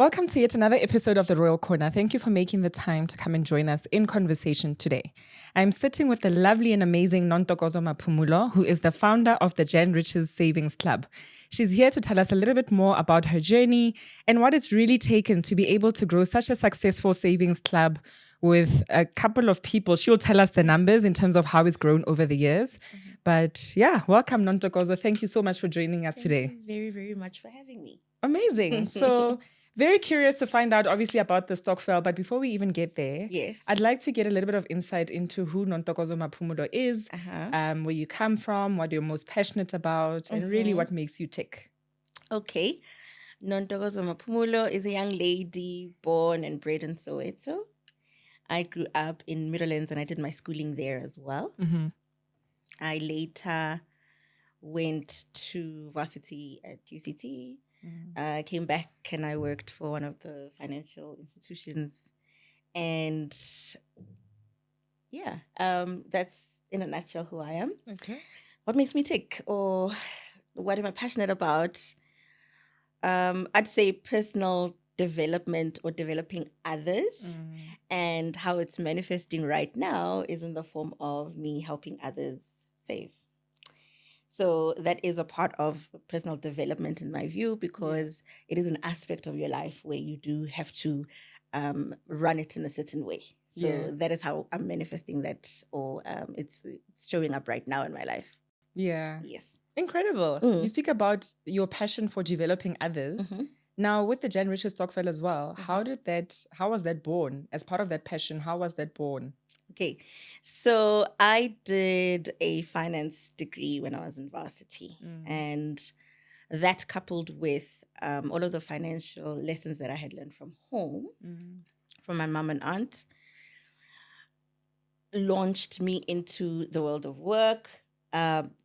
Welcome to yet another episode of The Royal Corner. Thank you for making the time to come and join us in conversation today. I'm sitting with the lovely and amazing Nontokozo Maphumulo, who is the founder of the Janriches Savings Club. She's here to tell us a little bit more about her journey and what it's really taken to be able to grow such a successful savings club with a couple of people. She'll tell us the numbers in terms of how it's grown over the years. But yeah, welcome Nontokozo. Thank you so much for joining us today. Thank you very, very much for having me. Amazing. So very curious to find out obviously about the Stokvel, but before we even get there, Yes. I'd like to get a little bit of insight into who Nontokozo Maphumulo is, where you come from, what you're most passionate about, and really what makes you tick. Okay. Nontokozo Maphumulo is a young lady born and bred in Soweto. I grew up in Middlelands and I did my schooling there as well. I later went to varsity at UCT. I came back and I worked for one of the financial institutions. And yeah, that's in a nutshell who I am. Okay. What makes me tick, or what am I passionate about? I'd say personal development or developing others, and how it's manifesting right now is in the form of me helping others save. So that is a part of personal development in my view, because it is an aspect of your life where you do have to run it in a certain way. So that is how I'm manifesting that, or it's showing up right now in my life. Yeah. Yes. Incredible. You speak about your passion for developing others. Now, with the Janriches Stokvel as well, how was that born? As part of that passion, how was that born? Okay, so I did a finance degree when I was in varsity, and that coupled with all of the financial lessons that I had learned from home, from my mom and aunt, launched me into the world of work.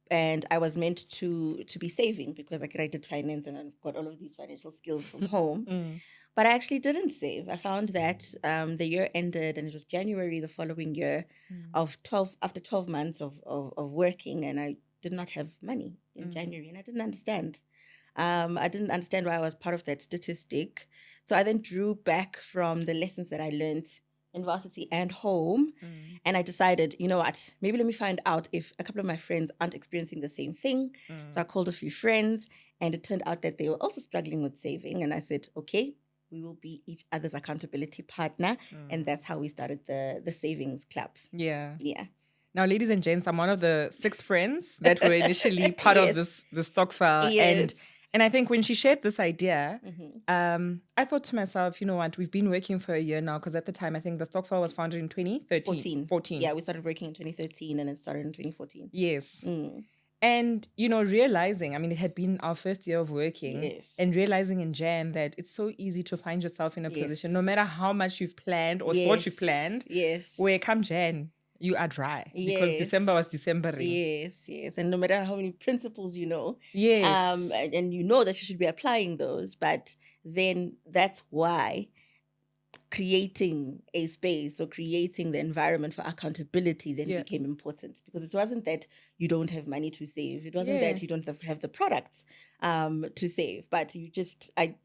And I was meant to be saving because I did finance and I've got all of these financial skills from home. But I actually didn't save. I found that the year ended and it was January the following year after 12 months of working, and I did not have money in January, and I didn't understand. I didn't understand why I was part of that statistic. So I then drew back from the lessons that I learned in varsity and home. And I decided, you know what, maybe let me find out if a couple of my friends aren't experiencing the same thing. So I called a few friends, and it turned out that they were also struggling with saving. And I said, okay, we will be each other's accountability partner. And that's how we started the savings club. Yeah. Yeah. Now, ladies and gents, I'm one of the 6 friends that were initially part of the Stokvel. And I think when she shared this idea, I thought to myself, you know what, we've been working for a year now, because at the time, I think the Stokvel was founded in 2013. 14. Yeah, we started working in 2013 and it started in 2014. Yes. And, realizing, I mean, it had been our first year of working, and realizing in Jan that it's so easy to find yourself in a position, no matter how much you've planned or thought you planned, where come Jan, you are dry, because December was December. Yes. And no matter how many principles you know, and you know that you should be applying those, but then that's why creating a space or creating the environment for accountability then became important, because it wasn't that you don't have money to save. It wasn't that you don't have the products to save, but you just, I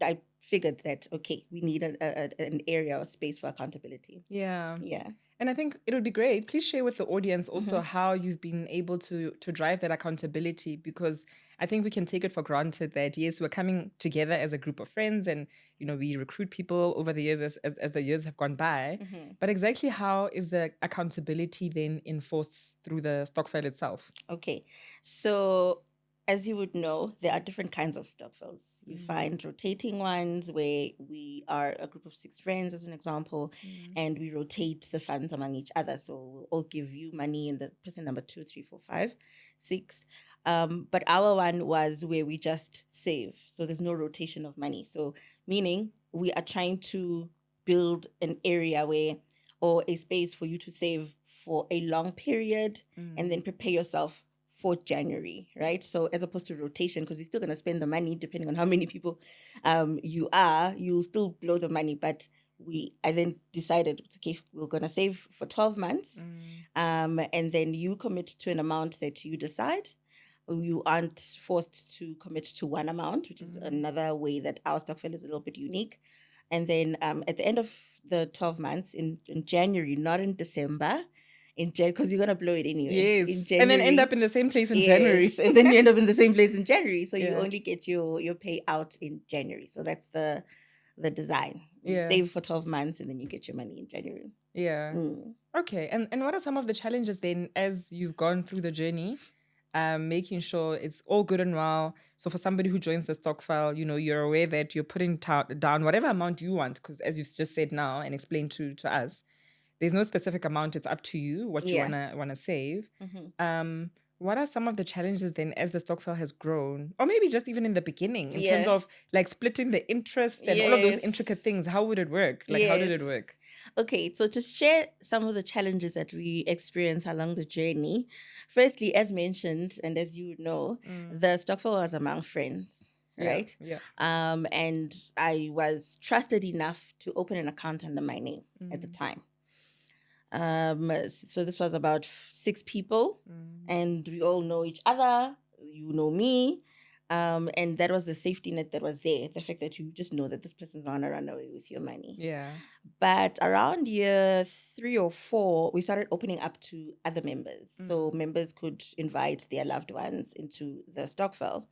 figured that, okay, we need an area or space for accountability. Yeah. Yeah. And I think it would be great. Please share with the audience also how you've been able to drive that accountability, because I think we can take it for granted that, yes, we're coming together as a group of friends and, we recruit people over the years as the years have gone by. But exactly how is the accountability then enforced through the Stokvel itself? Okay. So as you would know, there are different kinds of Stokvels. You find rotating ones where we are a group of 6 friends, as an example, and we rotate the funds among each other. So we'll all give you money in the person number 2, 3, 4, 5, 6. But our one was where we just save. So there's no rotation of money. So meaning we are trying to build an area or a space for you to save for a long period and then prepare yourself for January, right? So as opposed to rotation, because you're still going to spend the money depending on how many people you'll still blow the money. But I then decided, okay, we're going to save for 12 months. And then you commit to an amount that you decide. You aren't forced to commit to one amount, which is another way that our Stokvel is a little bit unique. And then at the end of the 12 months in January, not in December, in January, because you're going to blow it anyway. Yes. In January. And then end up in the same place in January. Yes. And then you end up in the same place in January. So you Yeah. only get your payout in January. So that's the design. You Yeah. save for 12 months and then you get your money in January. Yeah. Okay. And what are some of the challenges then as you've gone through the journey? Making sure it's all good and well. So for somebody who joins the Stokvel, you're aware that you're putting down whatever amount you want, because as you've just said now and explained to us, there's no specific amount. It's up to you what you wanna save. What are some of the challenges then as the Stokvel has grown, or maybe just even in the beginning, in terms of like splitting the interest and all of those intricate things? How would it work? Like, how did it work? Okay, so to share some of the challenges that we experience along the journey, firstly, as mentioned, and as you know, the Stokvel was among friends, right? Yeah. And I was trusted enough to open an account under my name at the time. So this was about 6 people, and we all know each other. You know me. And that was the safety net that was there. The fact that you just know that this person's not gonna run away with your money. Yeah. But around year 3 or 4, we started opening up to other members. So members could invite their loved ones into the Stokvel.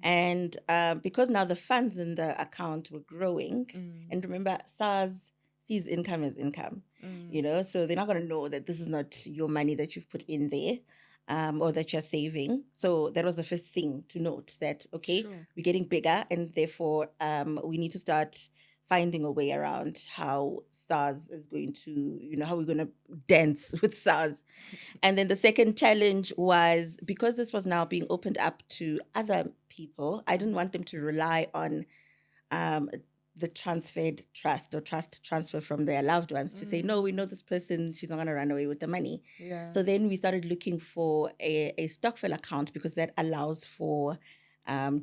And because now the funds in the account were growing, and remember, SARS sees income as income, so they're not going to know that this is not your money that you've put in there. Or that you're saving. So that was the first thing to note, that, okay, we're getting bigger, and therefore we need to start finding a way around how SARS is going to, how we're going to dance with SARS. And then the second challenge was, because this was now being opened up to other people, I didn't want them to rely on the transferred trust or trust transfer from their loved ones to say, no, we know this person, she's not going to run away with the money. Yeah. So then we started looking for a Stokvel account, because that allows for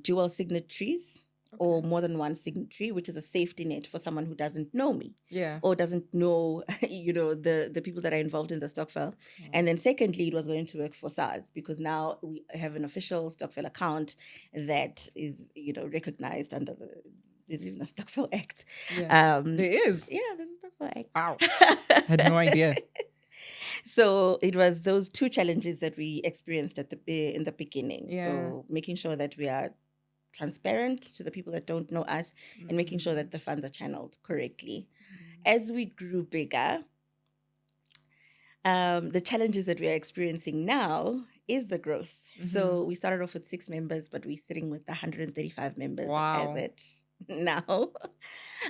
dual signatories or more than one signatory, which is a safety net for someone who doesn't know me or doesn't know, the people that are involved in the Stokvel. And then secondly, it was going to work for SARS, because now we have an official Stokvel account that is, recognized under there's even a Stokvel Act. Yeah. There is? Yeah, there's a Stokvel Act. Wow. Had no idea. So it was those 2 challenges that we experienced in the beginning. Yeah. So making sure that we are transparent to the people that don't know us, and making sure that the funds are channeled correctly. As we grew bigger, the challenges that we are experiencing now is the growth. So we started off with 6 members, but we're sitting with 135 members as it now.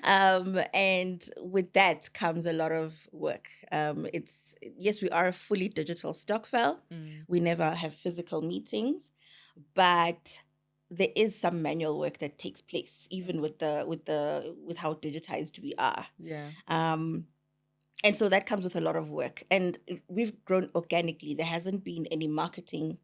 And with that comes a lot of work. Yes, we are a fully digital Stokvel. We never have physical meetings, but there is some manual work that takes place, even with how digitized we are. Yeah. And so that comes with a lot of work. And we've grown organically. There hasn't been any marketing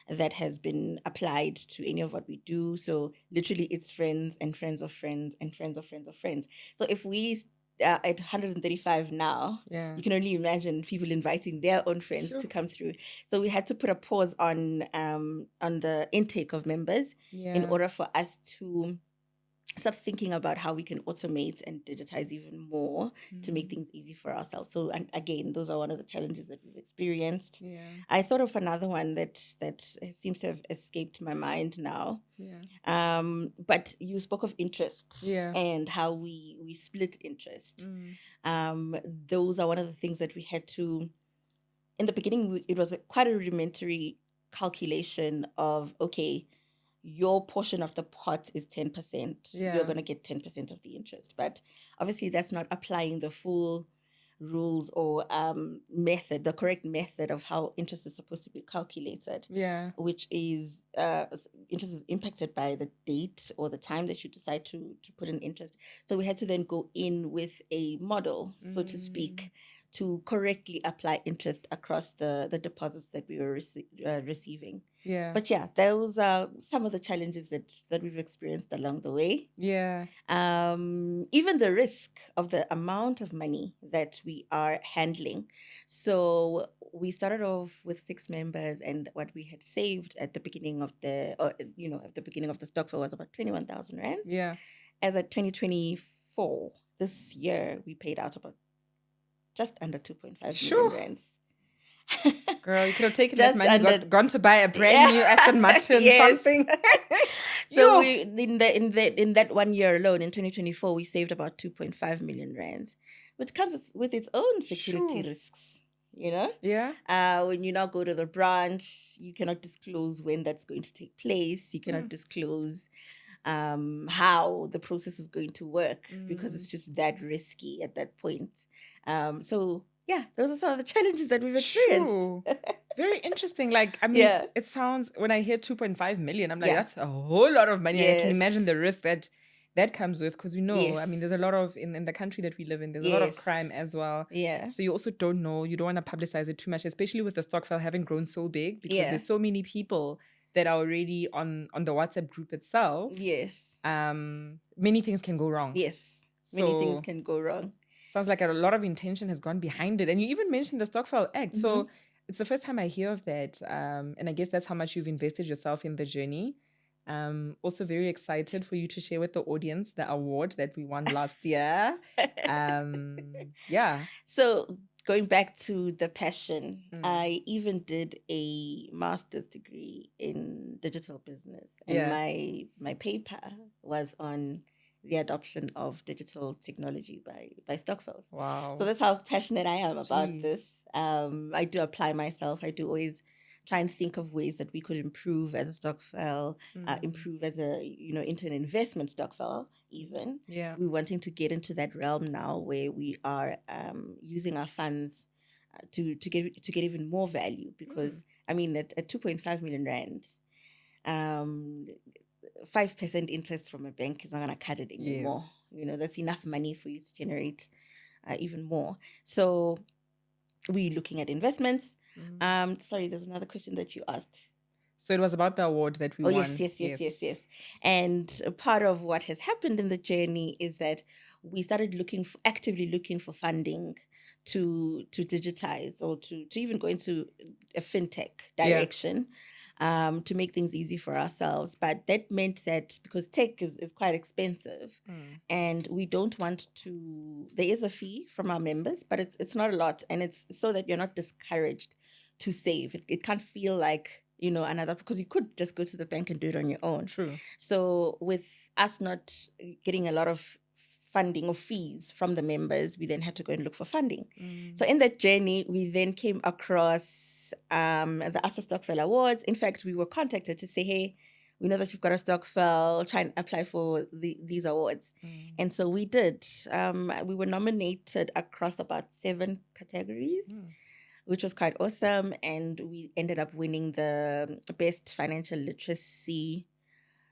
that has been applied to any of what we do. So literally it's friends and friends of friends and friends of friends of friends. So if we are at 135 now, you can only imagine people inviting their own friends to come through. So we had to put a pause on the intake of members in order for us to start thinking about how we can automate and digitize even more to make things easy for ourselves. So, and again, those are one of the challenges that we've experienced. Yeah. I thought of another one that seems to have escaped my mind now. Yeah. But you spoke of interest and how we split interest. Those are one of the things that we had to, in the beginning, it was quite a rudimentary calculation of, okay, your portion of the pot is 10%. You're going to get 10% of the interest. But obviously that's not applying the full rules or method, the correct method of how interest is supposed to be calculated. Yeah. Which is, interest is impacted by the date or the time that you decide to put in interest. So we had to then go in with a model, so to speak, to correctly apply interest across the deposits that we were receiving. Yeah. But yeah, those are some of the challenges that we've experienced along the way. Yeah. Even the risk of the amount of money that we are handling. So we started off with 6 members, and what we had saved at the beginning of at the beginning of the Stokvel was about 21,000 rands. Yeah. As at 2024, this year we paid out about just under 2.5 million Sure. rands. Girl, you could have taken Just that money, under- gone to buy a brand new Aston Martin, Yes. something. So Yo. we in that 1 year alone in 2024 we saved about 2.5 million rands, which comes with its own security Sure. risks. You know, Yeah. when you now go to the branch, you cannot disclose when that's going to take place. You cannot disclose how the process is going to work because it's just that risky at that point. So yeah, those are some of the challenges that we've experienced. Sure. Very interesting. Like, I mean, Yeah. it sounds, when I hear 2.5 million, I'm like, Yeah. that's a whole lot of money. And I can imagine Yes. the risk that comes with, because we know, I Yes. mean, there's a lot of, in the country that we live in, there's a lot of Yes. crime as well. Yeah. So you also don't know, you don't want to publicize it too much, especially with the Stokvel having grown so big, because Yeah. there's so many people that are already on the WhatsApp group itself. Yes. Many things can go wrong. Yes. Many things So can go wrong. sounds like a lot of intention has gone behind it. And you even mentioned the Stokvel Act. So it's the first time I hear of that. And I guess that's how much you've invested yourself in the journey. Also very excited for you to share with the audience the award that we won last year. Yeah. So going back to the passion, I even did a master's degree in digital business. And Yeah. my paper was on the adoption of digital technology by Stokvels. Wow. So that's how passionate I am about Gee. this. I do apply myself. I do always try and think of ways that we could improve as a Stokvel, improve as a into an investment Stokvel. Even Yeah. we're wanting to get into that realm now where we are using our funds to get even more value, because I mean at 2.5 million rand. 5% interest from a bank is not going to cut it anymore. Yes. That's enough money for you to generate even more. So we're looking at investments. Sorry, there's another question that you asked. So it was about the award that we won. Yes. And a part of what has happened in the journey is that we started actively looking for funding to digitize or to even go into a fintech direction. To make things easy for ourselves. But that meant that because tech is quite expensive and we don't want to, there is a fee from our members, but it's not a lot. And it's so that you're not discouraged to save. It can't feel like, another, because you could just go to the bank and do it on your own. True. So with us not getting a lot of funding or fees from the members, we then had to go and look for funding. So in that journey, we then came across the After Stokvel Awards. In fact, we were contacted to say, hey, we know that you've got a Stokvel, try and apply for these awards. And so we did. We were nominated across about 7 categories, which was quite awesome. And we ended up winning the Best Financial Literacy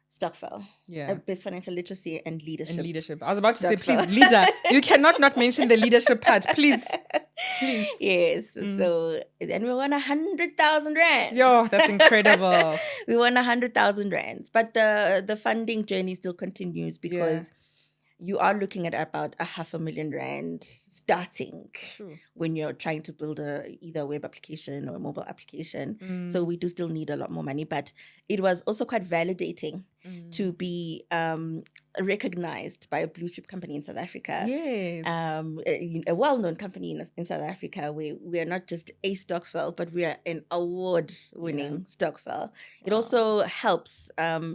Stokvel. Yeah. Best Financial Literacy and Leadership. I was about to say, Stokvel. please, leader. You cannot not mention the leadership part, please. Yes. So, and we won 100,000 rands. Yo, that's incredible. We won 100,000 rands. But the funding journey still continues because you are looking at about 500,000 rand starting when you're trying to build either a web application or a mobile application. So we do still need a lot more money, but it was also quite validating to be recognized by a blue chip company in South Africa. Yes. A well-known company in South Africa where we are not just a Stokvel, but we are an award-winning Stokvel. It also helps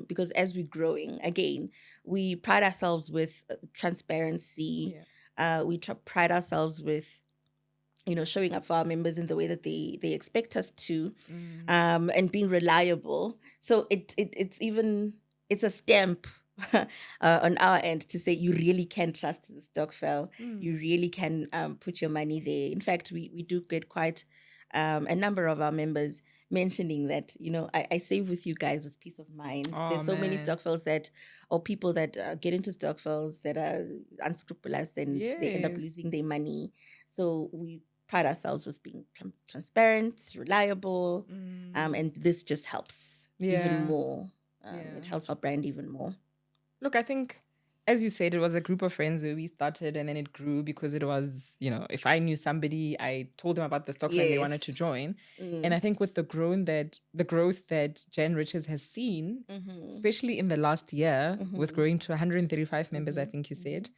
because as we're growing, again, we pride ourselves with transparency. We pride ourselves with showing up for our members in the way that they expect us to, and being reliable. So it's a stamp on our end to say you really can trust the Stokvel. You really can put your money there. In fact, we do get quite a number of our members mentioning that, I save with you guys with peace of mind. There's so many Stokvels or people that get into Stokvels that are unscrupulous and they end up losing their money. So we pride ourselves with being transparent, reliable, and this just helps even more. It helps our brand even more. Look, I think, as you said, it was a group of friends where we started and then it grew because it was, if I knew somebody, I told them about the Stokvel and they wanted to join. And I think with the growth that Janriches has seen, especially in the last year, with growing to 135 members, I think you said,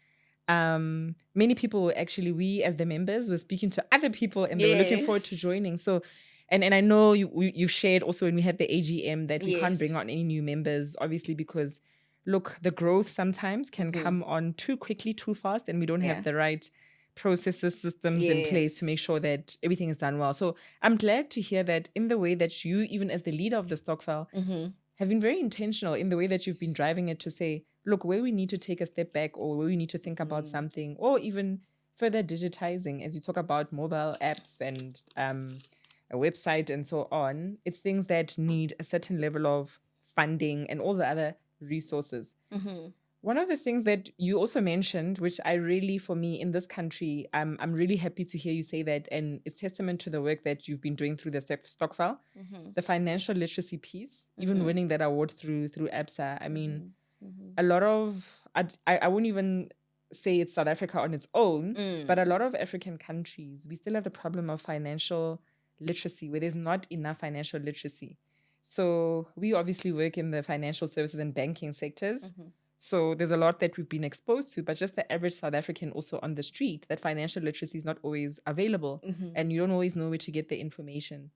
many people actually, we as the members were speaking to other people and they were looking forward to Yes. joining. So, and I know you've shared also when we had the AGM that we can't Yes. bring on any new members, obviously, because look, the growth sometimes can Mm-hmm. come on too quickly, too fast, and we don't Yeah. have the right processes, systems in place to make sure Yes. that everything is done well. So I'm glad to hear that in the way that you, even as the leader of the Stokvel, Mm-hmm. have been very intentional in the way that you've been driving it to say, look, where we need to take a step back or where we need to think about something, or even further digitizing, as you talk about mobile apps and a website and so on. It's things that need a certain level of funding and all the other resources. Mm-hmm. One of the things that you also mentioned, which I really, for me in this country, I'm really happy to hear you say that, and it's testament to the work that you've been doing through the Stokvel, the financial literacy piece, even winning that award through ABSA. I mean, a lot of, I won't even say it's South Africa on its own, but a lot of African countries, we still have the problem of financial literacy where there's not enough financial literacy. So we obviously work in the financial services and banking sectors. So there's a lot that we've been exposed to, but just the average South African also on the street, that financial literacy is not always available and you don't always know where to get the information.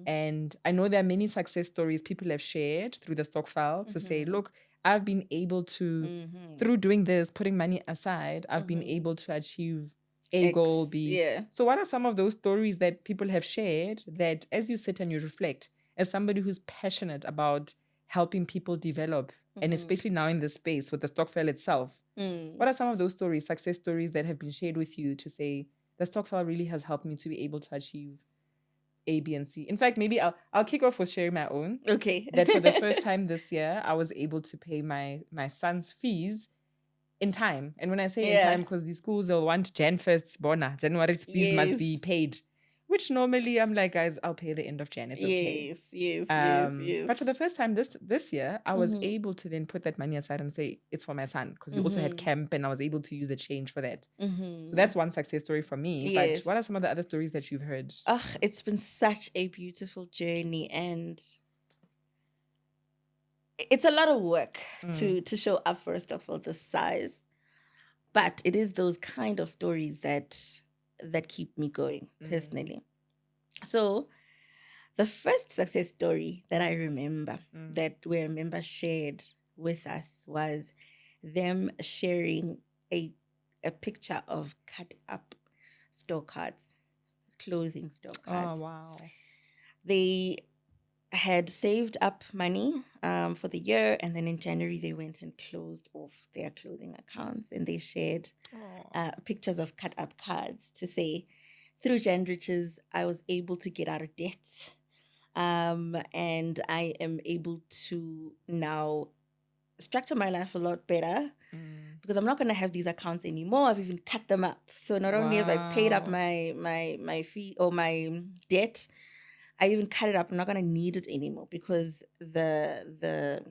And I know there are many success stories people have shared through the Stokvel to say, look, I've been able to, through doing this, putting money aside, I've been able to achieve A goal, B. Yeah. So what are some of those stories that people have shared that as you sit and you reflect, as somebody who's passionate about helping people develop, and especially now in this space with the Stokvel itself, what are some of those stories, success stories that have been shared with you to say, the Stokvel really has helped me to be able to achieve A, B, and C? In fact, maybe I'll kick off with sharing my own. Okay. That for the first time this year, I was able to pay my son's fees in time. And when I say in Yeah. time, because the schools will want Jan 1st, Bona, January's fees must be Yes. paid. Which normally I'm like, guys, I'll pay the end of Jan. It's okay. Yes. But for the first time this year, I was able to then put that money aside and say it's for my son because we also had camp and I was able to use the change for that. So that's one success story for me. Yes. But what are some of the other stories that you've heard? It's been such a beautiful journey, and it's a lot of work to show up for a Stokvel this size. But it is those kind of stories that keep me going personally. So the first success story that I remember that where a member shared with us was them sharing a picture of cut up store cards, clothing store cards. Oh, wow. They had saved up money for the year, and then in January they went and closed off their clothing accounts, and they shared pictures of cut up cards to say, through Janriches, I was able to get out of debt, and I am able to now structure my life a lot better because I'm not going to have these accounts anymore. I've even cut them up. So not only have I paid up my fee or my debt, I even cut it up. I'm not going to need it anymore because the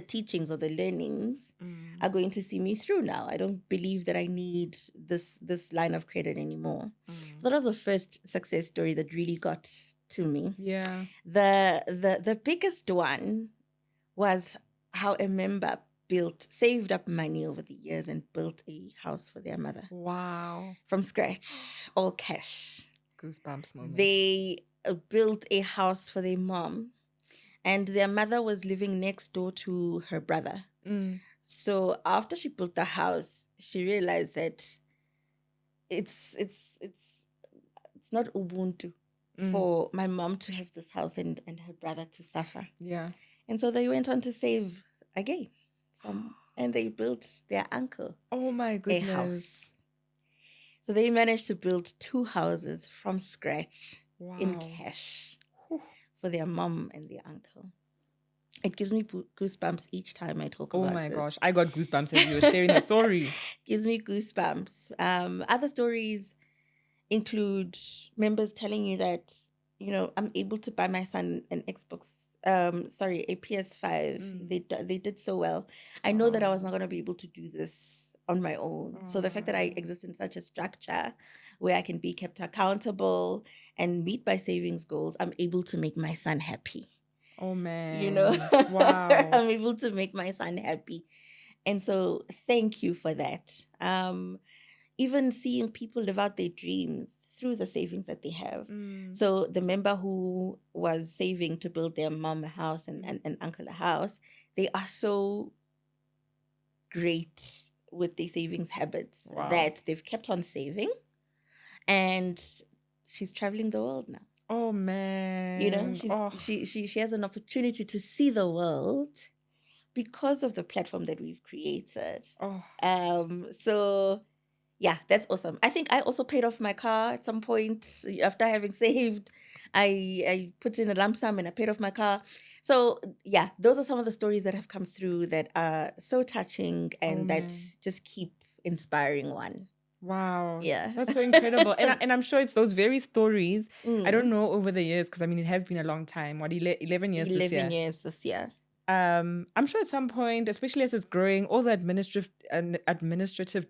teachings or the learnings are going to see me through now. I don't believe that I need this line of credit anymore. So that was the first success story that really got to me. Yeah. The biggest one was how a member saved up money over the years and built a house for their mother. Wow. From scratch, all cash. Goosebumps moment. They built a house for their mom, and their mother was living next door to her brother. So after she built the house, she realized that it's not Ubuntu for my mom to have this house and her brother to suffer. Yeah. And so they went on to save again. And they built their uncle Oh my goodness. a house. So they managed to build 2 houses from scratch in cash for their mom and their uncle. It gives me goosebumps each time I talk about this. Oh my gosh, I got goosebumps as you were sharing the story. Gives me goosebumps. Other stories include members telling you that, I'm able to buy my son an a PS5. They did so well. I know that I was not going to be able to do this on my own. So the fact that I exist in such a structure where I can be kept accountable and meet my savings goals, I'm able to make my son happy. Oh man. Wow. I'm able to make my son happy. And so thank you for that. Even seeing people live out their dreams through the savings that they have. So the member who was saving to build their mom a house and uncle a house, they are so great with their savings habits that they've kept on saving, and she's traveling the world now. Oh man. You know, she has an opportunity to see the world because of the platform that we've created. So yeah, that's awesome. I think I also paid off my car at some point after having saved. I put in a lump sum and I paid off my car. So yeah, those are some of the stories that have come through that are so touching and that just keep inspiring one. Wow. Yeah. That's so incredible. And I'm sure it's those very stories. I don't know over the years, because I mean, it has been a long time. What, 11 years this year? 11 years this year. I'm sure at some point, especially as it's growing, all the administrative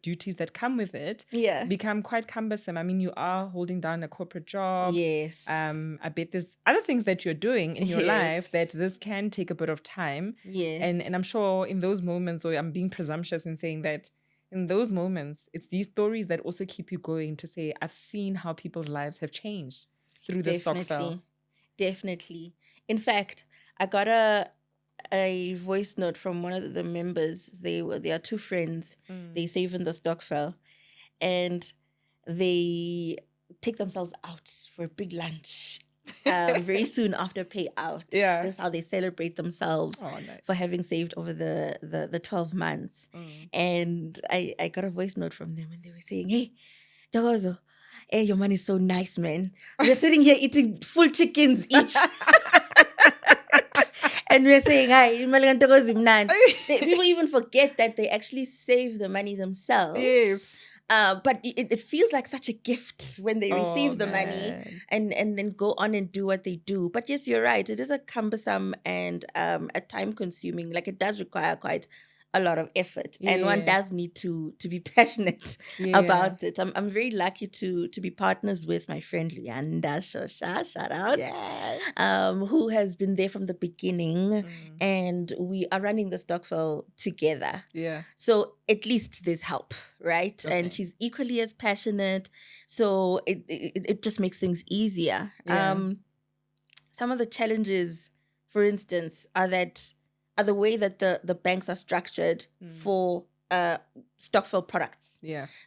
duties that come with it become quite cumbersome. I mean, you are holding down a corporate job. Yes. I bet there's other things that you're doing in your life that this can take a bit of time. Yes. And I'm sure in those moments, or I'm being presumptuous in saying that in those moments, it's these stories that also keep you going to say, I've seen how people's lives have changed through the Stokvel. Definitely. In fact, I got a voice note from one of the members. They are two friends. They save in the Stokvel, and they take themselves out for a big lunch very soon after payout. Yeah. That's how they celebrate themselves for having saved over the 12 months. And I got a voice note from them, and they were saying, "Hey, Nontokozo, hey, your money is so nice, man. We're sitting here eating full chickens each." And we're saying, "Hi, people even forget that they actually save the money themselves." Yes. But it feels like such a gift when they receive the money and then go on and do what they do. But yes, you're right. It is a cumbersome and a time-consuming. Like, it does require quite a lot of effort, and one does need to be passionate about it. I'm very lucky to be partners with my friend Luyanda Shosha, shout out, who has been there from the beginning, and we are running the Stokvel together. So at least there's help, right? And she's equally as passionate, so it just makes things easier. Some of the challenges, for instance, are the way that the banks are structured for Stokvel products.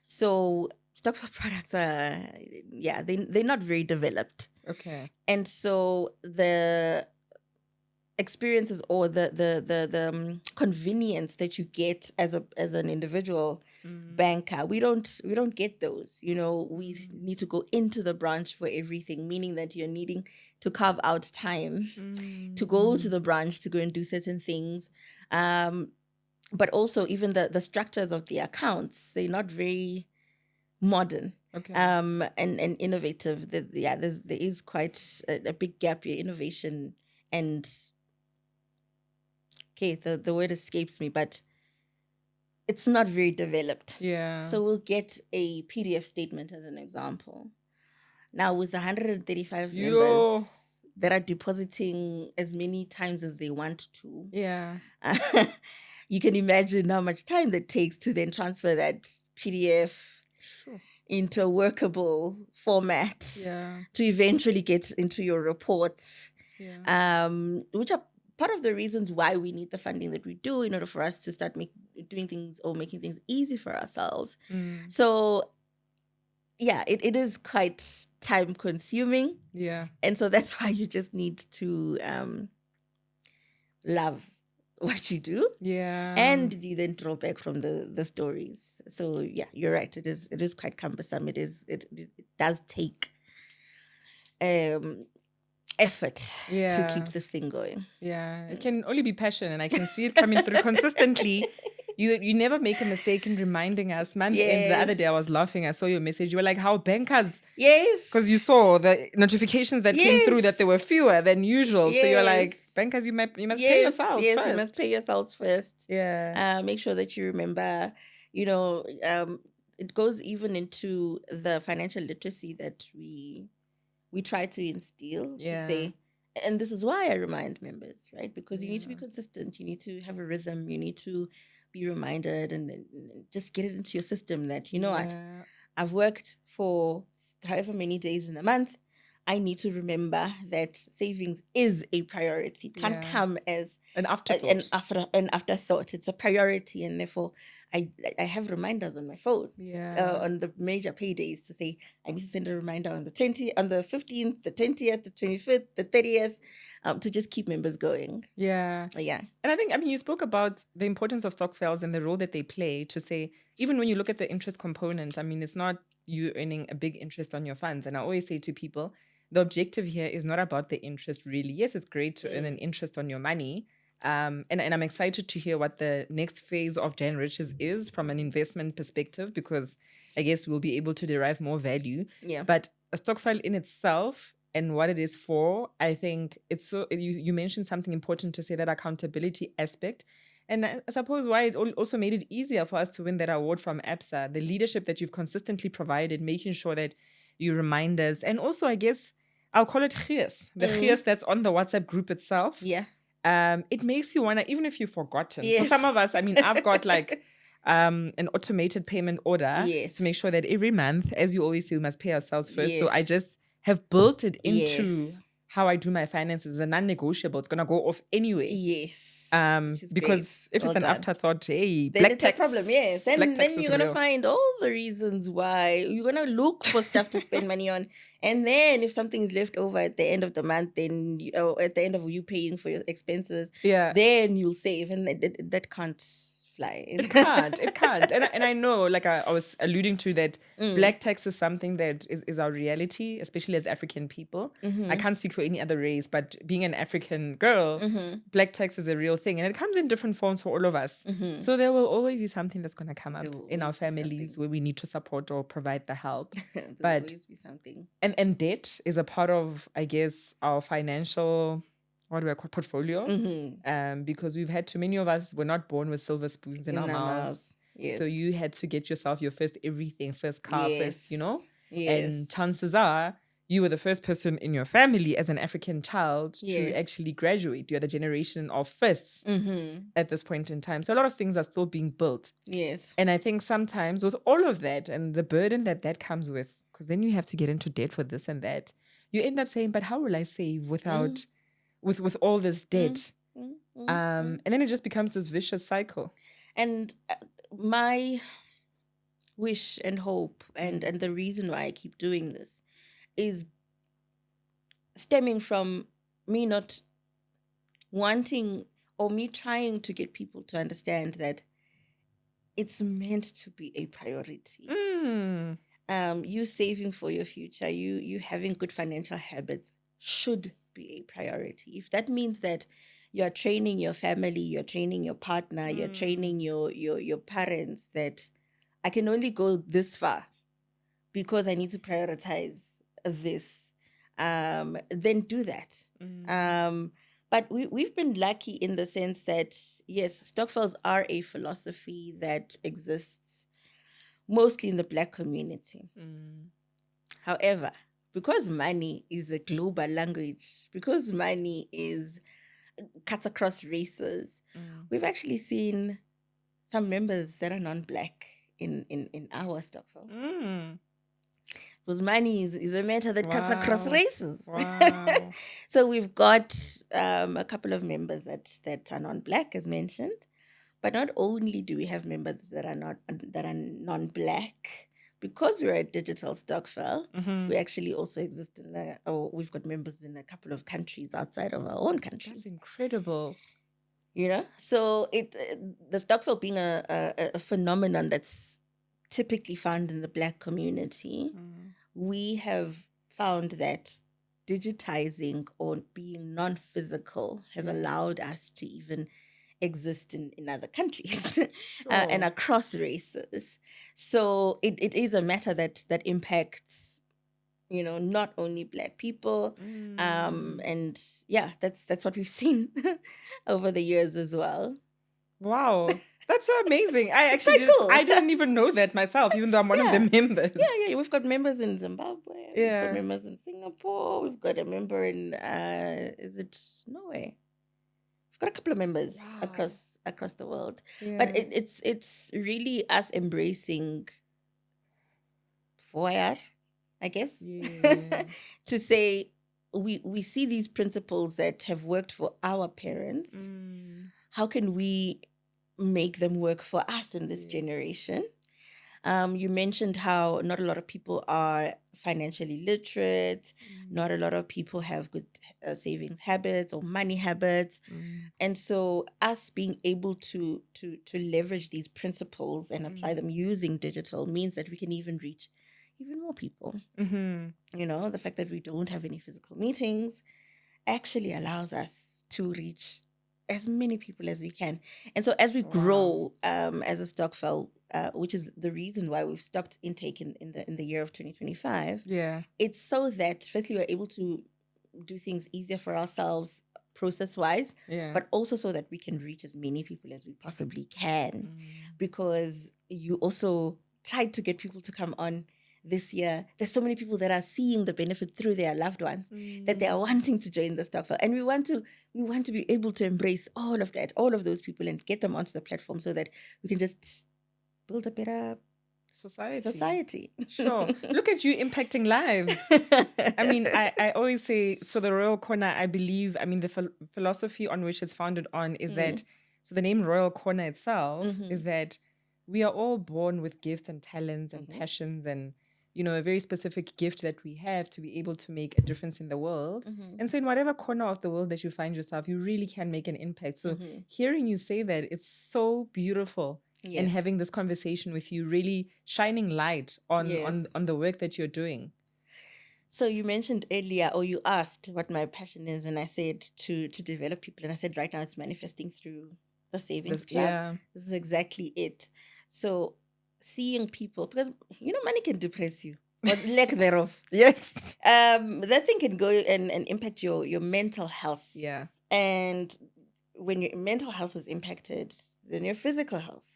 So Stokvel products are, they're not very developed. And so the experiences or the convenience that you get as an individual banker, we don't get those. You know, we need to go into the branch for everything, meaning that you're needing to carve out time to go to the branch to go and do certain things. But also even the structures of the accounts, they're not very modern and innovative. There is quite a big gap here, innovation and the word escapes me, but it's not very developed. So we'll get a PDF statement as an example. Now, with 135 members that are depositing as many times as they want to, you can imagine how much time that takes to then transfer that PDF into a workable format to eventually get into your reports, which are part of the reasons why we need the funding that we do in order for us to start doing things or making things easy for ourselves. So it is quite time consuming. And so that's why you just need to love what you do. And you then draw back from the stories. So you're right. It is quite cumbersome. It does take effort to keep this thing going. It can only be passion, and I can see it coming through consistently. You never make a mistake in reminding us, man. And the other day I was laughing. I saw your message. You were like, how bankers? Because you saw the notifications that came through that there were fewer than usual. So you're like, bankers, you must pay yourselves first. You must pay yourselves first. Make sure that you remember, it goes even into the financial literacy that we try to instill to say, and this is why I remind members, right? Because you need to be consistent. You need to have a rhythm. You need to be reminded and just get it into your system that, you know what, Yeah. I've worked for however many days in a month. I need to remember that savings is a priority. It can't Yeah. come as An afterthought. an afterthought. It's a priority, and therefore I have reminders on my phone. Yeah. On the major paydays to say I need to send a reminder on the 15th, the 20th, the 25th, the 30th, to just keep members going. Yeah. Yeah. And I think, you spoke about the importance of Stokvels and the role that they play to say, even when you look at the interest component, it's not you earning a big interest on your funds. And I always say to people, the objective here is not about the interest really. Yes, it's great to earn an interest on your money. And I'm excited to hear what the next phase of Janriches is from an investment perspective, because I guess we'll be able to derive more value. Yeah. But a Stokvel in itself and what it is for, I think it's so, you mentioned something important to say, that accountability aspect. And I suppose why it also made it easier for us to win that award from ABSA, the leadership that you've consistently provided, making sure that you remind us. And also, I guess, I'll call it Chias, the Chias that's on the WhatsApp group itself. Yeah. It makes you want to, even if you've forgotten. Yes. For some of us, I've got like an automated payment order Yes. to make sure that every month, as you always say, we must pay ourselves first. So Yes. I just have built it into Yes. how I do my finances. It's a non-negotiable. It's going to go off anyway. Yes. Because if Well it's an done. afterthought, hey, Then black it's tax. a problem, yes. Black Then tax is you're gonna real. find all the reasons why. You're gonna look for stuff to spend money on, and then if something is left over at the end of the month, then or at the end of you paying for your expenses, Yeah. then you'll save, and that can't fly. It can't. And I know, like I was alluding to, that black tax is something that is our reality, especially as African people. I can't speak for any other race, but being an African girl, black tax is a real thing. And it comes in different forms for all of us. So there will always be something that's going to come up in our families where we need to support or provide the help. There'll But always be something. and debt is a part of, I guess, our financial, what do I call, portfolio? Because we've had, too many of us were not born with silver spoons in our mouths. Yes. So you had to get yourself your first everything, first car, first, Yes. And chances are you were the first person in your family as an African child to Yes. actually graduate. You're the generation of firsts at this point in time. So a lot of things are still being built. Yes. And I think sometimes with all of that and the burden that comes with, because then you have to get into debt for this and that, you end up saying, but how will I save without, with all this debt? And then it just becomes this vicious cycle. And my wish and hope and the reason why I keep doing this is stemming from me not wanting, or me trying to get people to understand that it's meant to be a priority. You saving for your future, you having good financial habits should be a priority. If that means that you're training your family, you're training your partner, you're training your parents, that I can only go this far because I need to prioritize this, then do that. But we've been lucky in the sense that, yes, Stokvels are a philosophy that exists mostly in the Black community. However, because money is a global language, because money cuts across races, we've actually seen some members that are non-Black in our Stokvel. Because money is a matter that cuts across races. Wow. So we've got a couple of members that are non-Black, as mentioned. But not only do we have members that are non-Black, because we're a digital Stokvel, we actually also exist we've got members in a couple of countries outside of our own country. That's incredible. So the Stokvel being a phenomenon that's typically found in the Black community, we have found that digitizing or being non-physical has allowed us to even exist in other countries and across races. So it is a matter that impacts, not only Black people. And yeah, that's what we've seen over the years as well. Wow. That's so amazing. I didn't even know that myself, even though I'm one of the members. Yeah. We've got members in Zimbabwe. Yeah. We've got members in Singapore. We've got a member in, is it Norway? We've got a couple of members Wow. across the world. Yeah. But it's really us embracing 4R, I guess, Yeah. to say we see these principles that have worked for our parents. How can we make them work for us in this generation? You mentioned how not a lot of people are financially literate. Not a lot of people have good savings habits or money habits. And so us being able to leverage these principles and apply them using digital means that we can even reach even more people. You know, the fact that we don't have any physical meetings actually allows us to reach as many people as we can. And so as we grow as a Stokvel, which is the reason why we've stopped intake in the year of 2025. Yeah. It's so that firstly we're able to do things easier for ourselves process-wise, but also so that we can reach as many people as we possibly can. Because you also tried to get people to come on this year. There's so many people that are seeing the benefit through their loved ones that they are wanting to join the Stokvel. And we want to be able to embrace all of that, all of those people, and get them onto the platform so that we can just build a better society. Sure. Look at you impacting lives. I mean, I always say, so the Royal Corner, I believe, I mean, the philosophy on which it's founded on is that, so the name Royal Corner itself is that we are all born with gifts and talents and passions and, you know, a very specific gift that we have to be able to make a difference in the world. And so in whatever corner of the world that you find yourself, you really can make an impact. So hearing you say that, it's so beautiful. Yes. And having this conversation with you, really shining light on the work that you're doing. So you mentioned earlier, or you asked what my passion is, and I said to develop people, and I said right now it's manifesting through the Savings Club. Yeah. This is exactly it. So seeing people, because you know money can depress you, or lack thereof. Yes. That thing can go and impact your mental health. Yeah. And when your mental health is impacted, then your physical health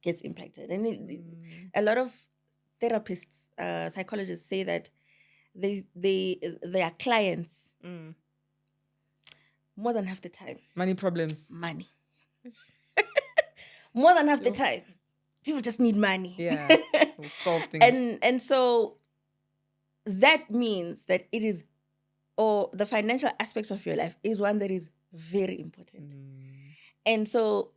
gets impacted. And a lot of therapists, psychologists say that their clients more than half the time. Money problems. Money. More than half the time. People just need money. Yeah. We'll solve things. And so that means that it is, or the financial aspect of your life is one that is very important. And so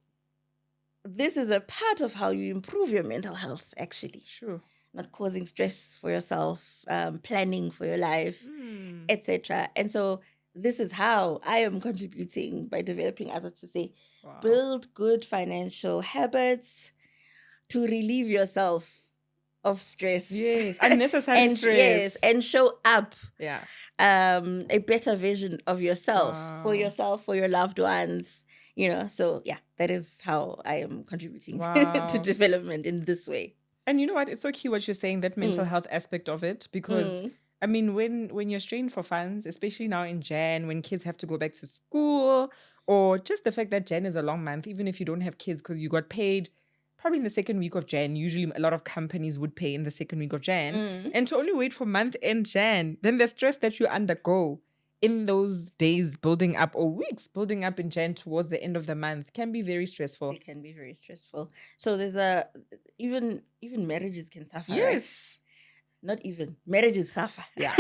this is a part of how you improve your mental health, actually. Sure. Not causing stress for yourself, planning for your life, etc. And so this is how I am contributing by developing others to say, build good financial habits to relieve yourself of stress. Yes, unnecessary stress. Yes, and show up. Yeah. A better version of yourself, for your loved ones. You know, so yeah, that is how I am contributing to development in this way. And you know what? It's so key what you're saying, that mental health aspect of it, because I mean, when you're strained for funds, especially now in Jan, when kids have to go back to school, or just the fact that Jan is a long month, even if you don't have kids, because you got paid probably in the second week of Jan. Usually a lot of companies would pay in the second week of Jan. And to only wait for month end Jan, then the stress that you undergo in those days building up, or weeks building up in Jan towards the end of the month, can be very stressful. It can be very stressful. So there's even marriages can suffer. Yes. Right? Not even. Marriages suffer. Yeah.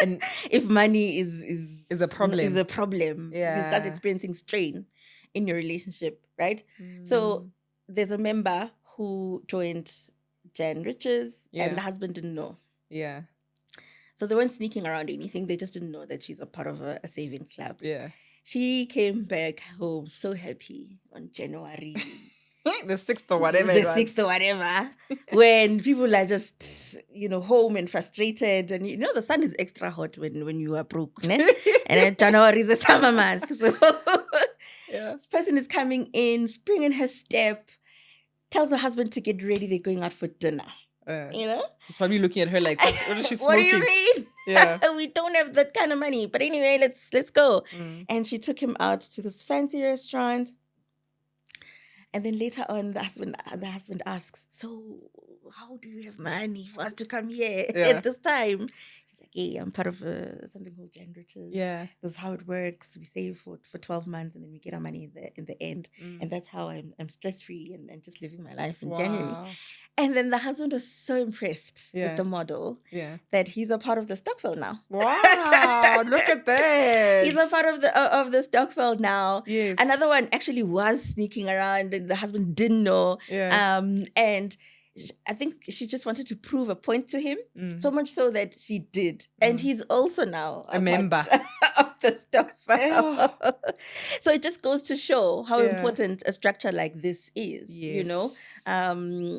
And if money is a problem. Yeah. You start experiencing strain in your relationship, right? So there's a member who joined Janriches and the husband didn't know. Yeah. So they weren't sneaking around anything. They just didn't know that she's a part of a savings club. Yeah. She came back home so happy on January. the 6th or whatever. The 6th or whatever. When people are just, home and frustrated. And, the sun is extra hot when you are broke. Ne? And January is a summer month. So this person is coming in, spring in her step, tells the husband to get ready. They're going out for dinner. He's probably looking at her like, what is she smoking? What do you mean? Yeah. We don't have that kind of money. But anyway, let's go. And she took him out to this fancy restaurant. And then later on, the husband asks, so how do you have money for us to come here at this time? She's like, hey, I'm part of something called Janriches. Yeah. This is how it works. We save for 12 months and then we get our money in the end. And that's how I'm stress-free and just living my life in January. Wow. And then the husband was so impressed Yeah. with the model Yeah. that he's a part of the Stokvel now. Wow. Look at that. He's a part of the Stokvel now. Yes. Another one actually was sneaking around and the husband didn't know. Yeah. And I think she just wanted to prove a point to him, so much so that she did. And he's also now a member of the Stokvel. So it just goes to show how important a structure like this is, you know,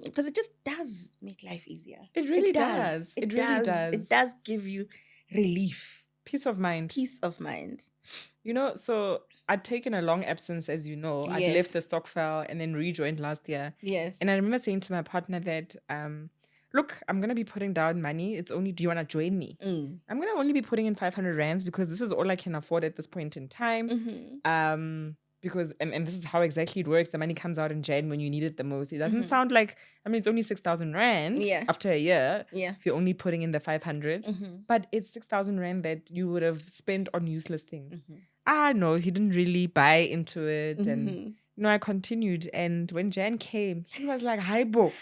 because it just does make life easier. It really does. It really does. It does give you relief. Peace of mind. Peace of mind. You know, so I'd taken a long absence, as you know. Yes. I'd left the Stokvel and then rejoined last year. Yes. And I remember saying to my partner that, look, I'm going to be putting down money. It's only, do you want to join me? I'm going to only be putting in 500 rands because this is all I can afford at this point in time. Because, and this is how exactly it works. The money comes out in Jan when you need it the most. It doesn't sound like, I mean, it's only 6,000 rand after a year. Yeah. If you're only putting in the 500. But it's 6,000 rand that you would have spent on useless things. No, he didn't really buy into it. And, I continued. And when Jan came, he was like, hi, Bo.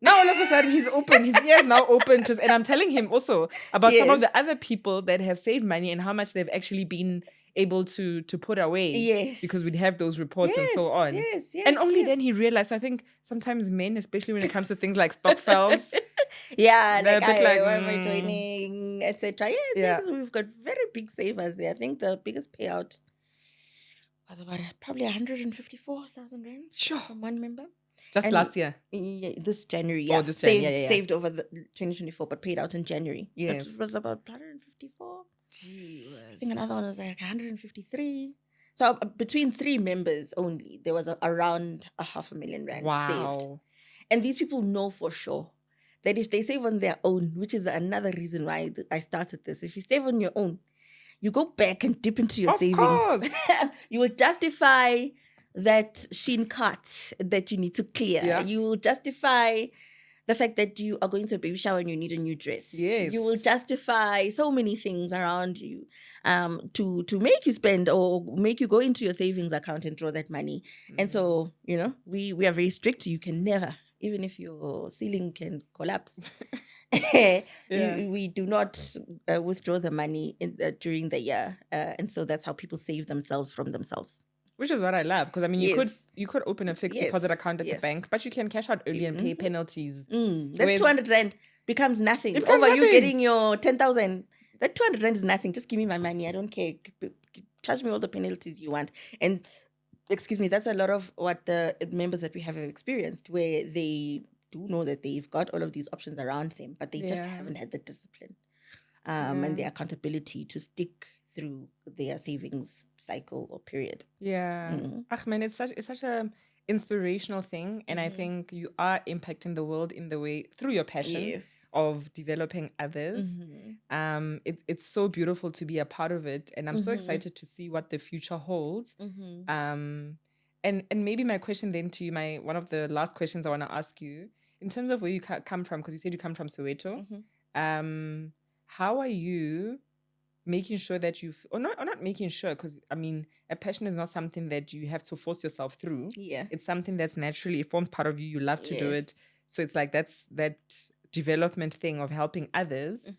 Now all of a sudden he's open. His ears now open. And I'm telling him also about some of the other people that have saved money and how much they've actually been able to put away. Yes. Because we'd have those reports and so on. And only then he realized. I think sometimes men, especially when it comes to things like Stokvels. They're a bit like, why am I joining, etc. Yes, we've got very big savers there. I think the biggest payout was about probably 154,000 rands from one member. Just last year? Yeah, this January, Oh, this January, saved over the 2024, but paid out in January. Yes. It was about 154. Jeez. I think another one was like 153. So between three members only, there was around 500,000 rands saved. And these people know for sure that if they save on their own, which is another reason why I started this, if you save on your own, you go back and dip into your savings. Course. You will justify that sheen cart that you need to clear. Yeah. You will justify the fact that you are going to a baby shower and you need a new dress. Yes. You will justify so many things around you to make you spend or make you go into your savings account and draw that money. And so, we are very strict. You can never, even if your ceiling can collapse, we do not withdraw the money during the year. And so that's how people save themselves from themselves. Which is what I love, because I mean, you could open a fixed deposit account at the bank, but you can cash out early and pay penalties. That 200 rand becomes nothing. Over you getting your 10,000, that 200 rand is nothing. Just give me my money. I don't care. Charge me all the penalties you want. And excuse me, that's a lot of what the members that we have experienced, where they do know that they've got all of these options around them, but they just haven't had the discipline and the accountability to stick through their savings cycle or period. Man, it's such a inspirational thing, and I think you are impacting the world in the way through your passion of developing others. It's so beautiful to be a part of it, and I'm so excited to see what the future holds. And maybe my question then to you, one of the last questions I want to ask you, in terms of where you come from, because you said you come from Soweto, how are you making sure that or not making sure, because I mean, a passion is not something that you have to force yourself through. It's something that's naturally, it forms part of you. You love to do it. So it's like that's that development thing of helping others.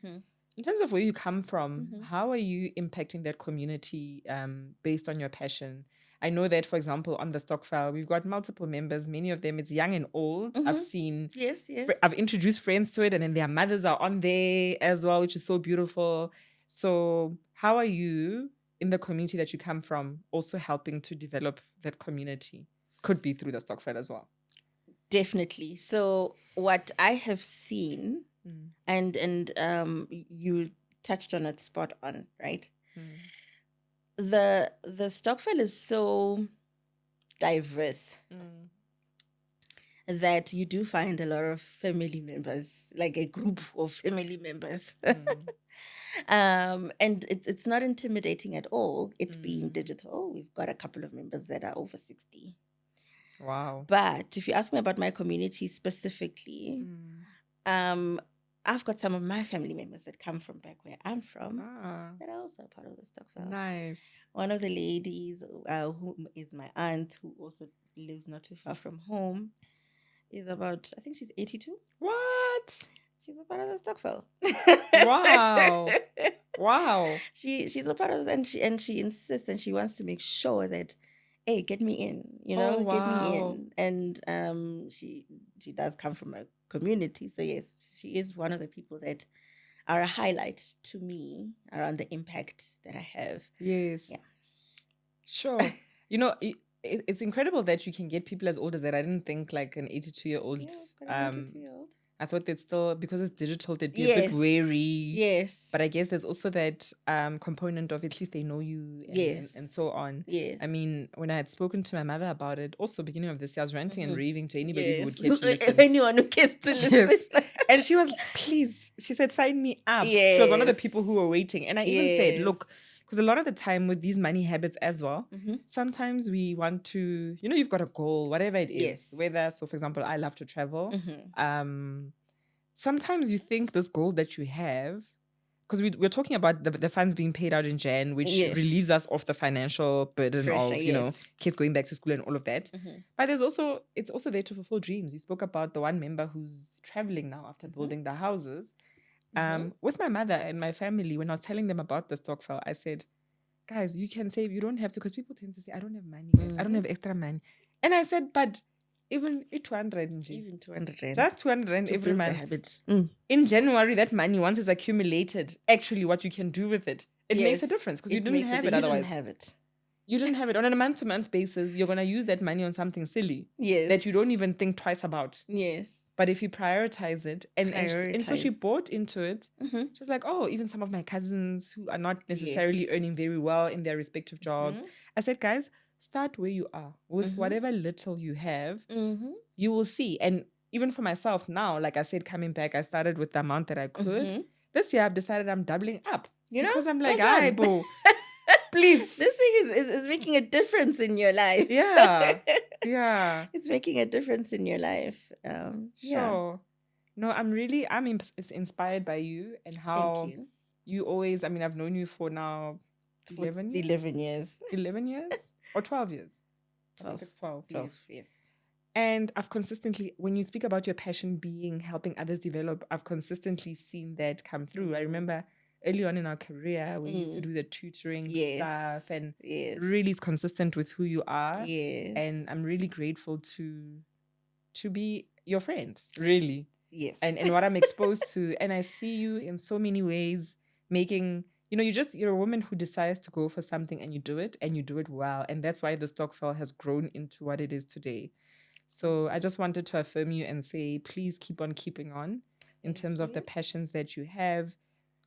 In terms of where you come from, how are you impacting that community based on your passion? I know that, for example, on the Stokvel, we've got multiple members. Many of them, it's young and old. I've seen, I've introduced friends to it, and then their mothers are on there as well, which is so beautiful. So how are you, in the community that you come from, also helping to develop that community? Could be through the Stokvel as well. Definitely. So what I have seen, and you touched on it spot on, right? The Stokvel is so diverse that you do find a lot of family members, like a group of family members. And it's not intimidating at all, it being digital. We've got a couple of members that are over 60. Wow. But if you ask me about my community specifically, I've got some of my family members that come from back where I'm from Ah, that are also a part of the Stokvel. nice. One of the ladies who is my aunt, who also lives not too far from home, is about, I think she's 82. What? She's a part of the Stokvel. Wow. Wow. She's a part of this, and she insists, and she wants to make sure that, hey, get me in, Oh, get me wow. in. And she does come from a community, so yes, she is one of the people that are a highlight to me around the impact that I have. Yes. Yeah. Sure. It's incredible that you can get people as old as that. I didn't think like an 82-year-old. Yeah, I've got an 82-year-old. I thought they'd still, because it's digital, they'd be a bit wary. Yes. But I guess there's also that component of at least they know you and so on. Yes. I mean, when I had spoken to my mother about it, also beginning of this year, I was ranting and raving to anybody who would care to listen. Anyone who cares to listen. Yes. And she was, please, she said, sign me up. She was one of the people who were waiting. And I even said, look, because a lot of the time with these money habits as well, sometimes we want to, you've got a goal, whatever it is. Yes. Whether, so for example, I love to travel. Sometimes you think this goal that you have, because we're talking about the funds being paid out in Jan, which relieves us of the financial burden pressure, of, kids going back to school and all of that. But it's also there to fulfill dreams. You spoke about the one member who's traveling now after building the houses. With my mother and my family, when I was telling them about the Stokvel, I said, guys, you can save. You don't have to, because people tend to say, I don't have money, guys. I don't have extra money. And I said, but even 200 nje. Even 200 rand. Just 200 rand every month. The habits. In January, that money, once it's accumulated, actually what you can do with it, it makes a difference, because you didn't have it otherwise. You didn't have it. You didn't have it. On a month-to-month basis, you're going to use that money on something silly that you don't even think twice about. Yes. But if you prioritize it, and so she bought into it, she's like, oh, even some of my cousins who are not necessarily earning very well in their respective jobs. I said, guys, start where you are with whatever little you have. You will see. And even for myself now, like I said, coming back, I started with the amount that I could. This year, I've decided I'm doubling up. Because I'm like, well hi, boo. Please. This thing is making a difference in your life. Yeah. Yeah. It's making a difference in your life. Sure. No, I'm inspired by you and how you always, I mean, I've known you for now 11 years. 11 years. 11 years? Or 12 years? 12. I think it's 12. 12, yes. And I've consistently, when you speak about your passion being helping others develop, I've consistently seen that come through. I remember early on in our career, we used to do the tutoring stuff, and really is consistent with who you are. Yes. And I'm really grateful to be your friend, really. Yes. And what I'm exposed to. And I see you in so many ways making, you're a woman who decides to go for something and you do it well. And that's why the Stokvel has grown into what it is today. So I just wanted to affirm you and say, please keep on keeping on in terms of the passions that you have.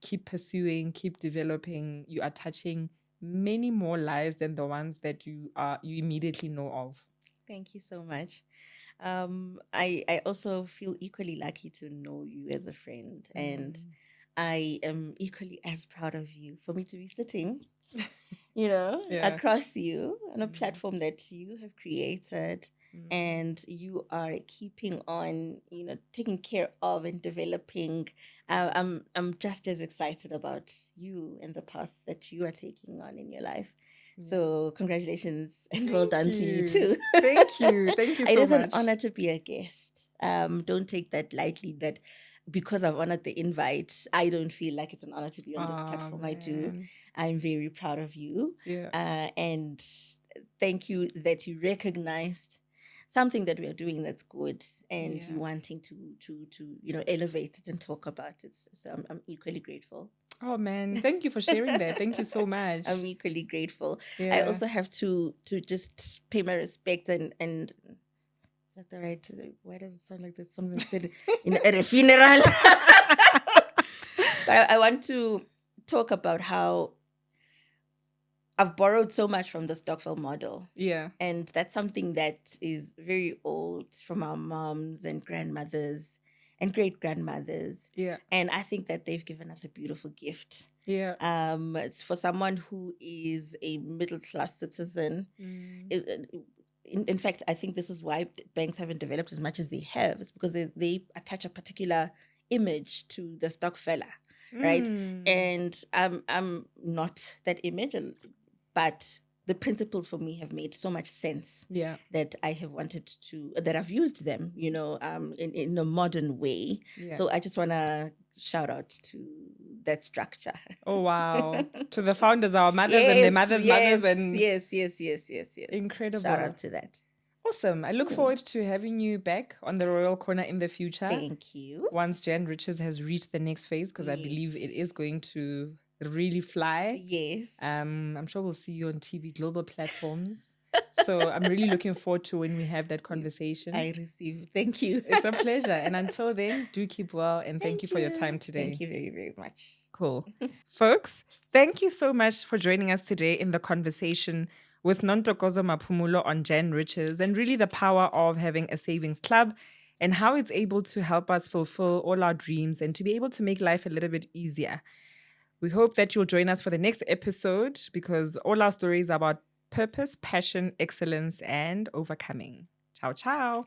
Keep pursuing, keep developing. You are touching many more lives than the ones that you immediately know of. Thank you so much. I also feel equally lucky to know you as a friend, and I am equally as proud of you for me to be sitting, across you on a platform that you have created. And you are keeping on, taking care of and developing. I'm just as excited about you and the path that you are taking on in your life. So congratulations and well done to you too. Thank you. Thank you so much. It is an honor to be a guest. Don't take that lightly, that because I've honored the invite, I don't feel like it's an honor to be on this platform. Man. I do. I'm very proud of you. Yeah. And thank you that you recognized something that we are doing that's good, and you wanting to elevate it and talk about it. So I'm equally grateful. Oh man, thank you for sharing that. Thank you so much. I'm equally grateful. Yeah. I also have to just pay my respect and is that the right? Why does it sound like there's something said at a funeral? But I want to talk about how I've borrowed so much from the Stokvel model. Yeah. And that's something that is very old from our moms and grandmothers and great-grandmothers. Yeah. And I think that they've given us a beautiful gift. Yeah. It's for someone who is a middle-class citizen. In fact, I think this is why banks haven't developed as much as they have. It's because they attach a particular image to the Stokveler, right? And I'm not that image, but the principles for me have made so much sense Yeah. that I have wanted to, that I've used them, in a modern way. Yeah. So I just want to shout out to that structure. Oh, wow. To the founders, our mothers and their mothers' mothers. And yes. incredible. Shout out to that. Awesome. I look forward to having you back on the Royal Corner in the future. Thank you. Once Janriches has reached the next phase, because I believe it is going to really fly. Yes. I'm sure we'll see you on TV global platforms. So I'm really looking forward to when we have that conversation. I receive. Thank you. It's a pleasure. And until then, do keep well. And thank you for your time today. Thank you very, very much. Cool. Folks, thank you so much for joining us today in the conversation with Nontokozo Maphumulo on Janriches and really the power of having a savings club and how it's able to help us fulfill all our dreams and to be able to make life a little bit easier. We hope that you'll join us for the next episode because all our stories are about purpose, passion, excellence, and overcoming. Ciao, ciao.